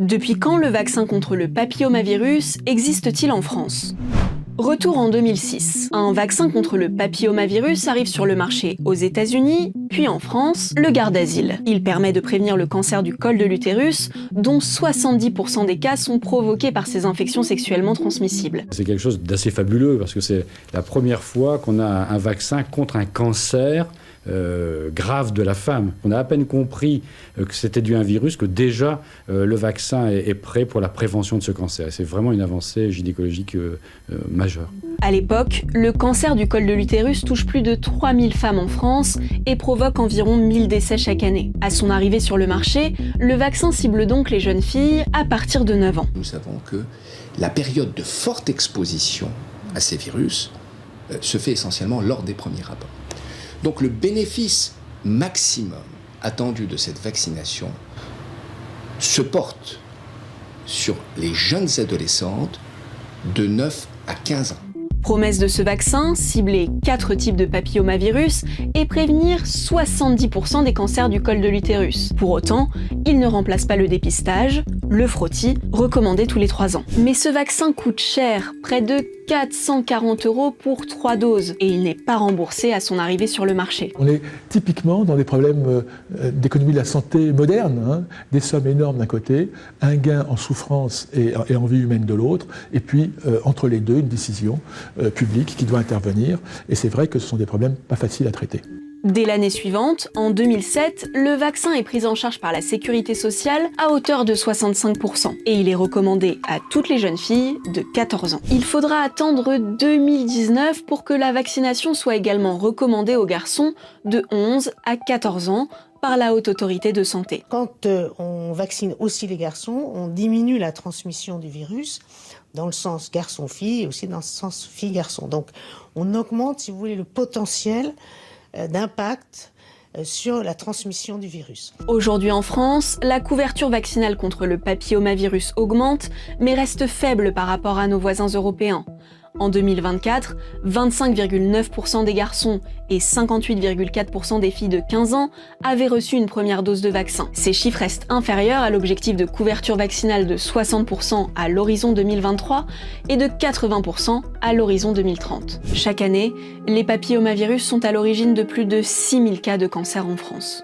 Depuis quand le vaccin contre le papillomavirus existe-t-il en France ? Retour en 2006. Un vaccin contre le papillomavirus arrive sur le marché aux États-Unis, puis en France, le Gardasil. Il permet de prévenir le cancer du col de l'utérus, dont 70% des cas sont provoqués par ces infections sexuellement transmissibles. C'est quelque chose d'assez fabuleux parce que c'est la première fois qu'on a un vaccin contre un cancer grave de la femme. On a à peine compris que c'était dû à un virus que déjà le vaccin est prêt pour la prévention de ce cancer. C'est vraiment une avancée gynécologique majeure. À l'époque, le cancer du col de l'utérus touche plus de 3000 femmes en France et provoque environ 1000 décès chaque année. À son arrivée sur le marché, le vaccin cible donc les jeunes filles à partir de 9 ans. Nous savons que la période de forte exposition à ces virus se fait essentiellement lors des premiers rapports. Donc le bénéfice maximum attendu de cette vaccination se porte sur les jeunes adolescentes de 9 à 15 ans. Promesse de ce vaccin, cibler 4 types de papillomavirus et prévenir 70% des cancers du col de l'utérus. Pour autant, il ne remplace pas le dépistage, le frottis, recommandé tous les 3 ans. Mais ce vaccin coûte cher, près de 440 € pour 3 doses, et il n'est pas remboursé à son arrivée sur le marché. On est typiquement dans des problèmes d'économie de la santé moderne, des sommes énormes d'un côté, un gain en souffrance et en vie humaine de l'autre, et puis entre les deux, une décision publique qui doit intervenir, et c'est vrai que ce sont des problèmes pas faciles à traiter. Dès l'année suivante, en 2007, le vaccin est pris en charge par la sécurité sociale à hauteur de 65%. Et il est recommandé à toutes les jeunes filles de 14 ans. Il faudra attendre 2019 pour que la vaccination soit également recommandée aux garçons de 11 à 14 ans par la Haute Autorité de Santé. Quand on vaccine aussi les garçons, on diminue la transmission du virus dans le sens garçon-fille et aussi dans le sens fille-garçon. Donc on augmente, si vous voulez, le potentiel d'impact sur la transmission du virus. Aujourd'hui en France, la couverture vaccinale contre le papillomavirus augmente, mais reste faible par rapport à nos voisins européens. En 2024, 25,9% des garçons et 58,4% des filles de 15 ans avaient reçu une première dose de vaccin. Ces chiffres restent inférieurs à l'objectif de couverture vaccinale de 60% à l'horizon 2023 et de 80% à l'horizon 2030. Chaque année, les papillomavirus sont à l'origine de plus de 6000 cas de cancer en France.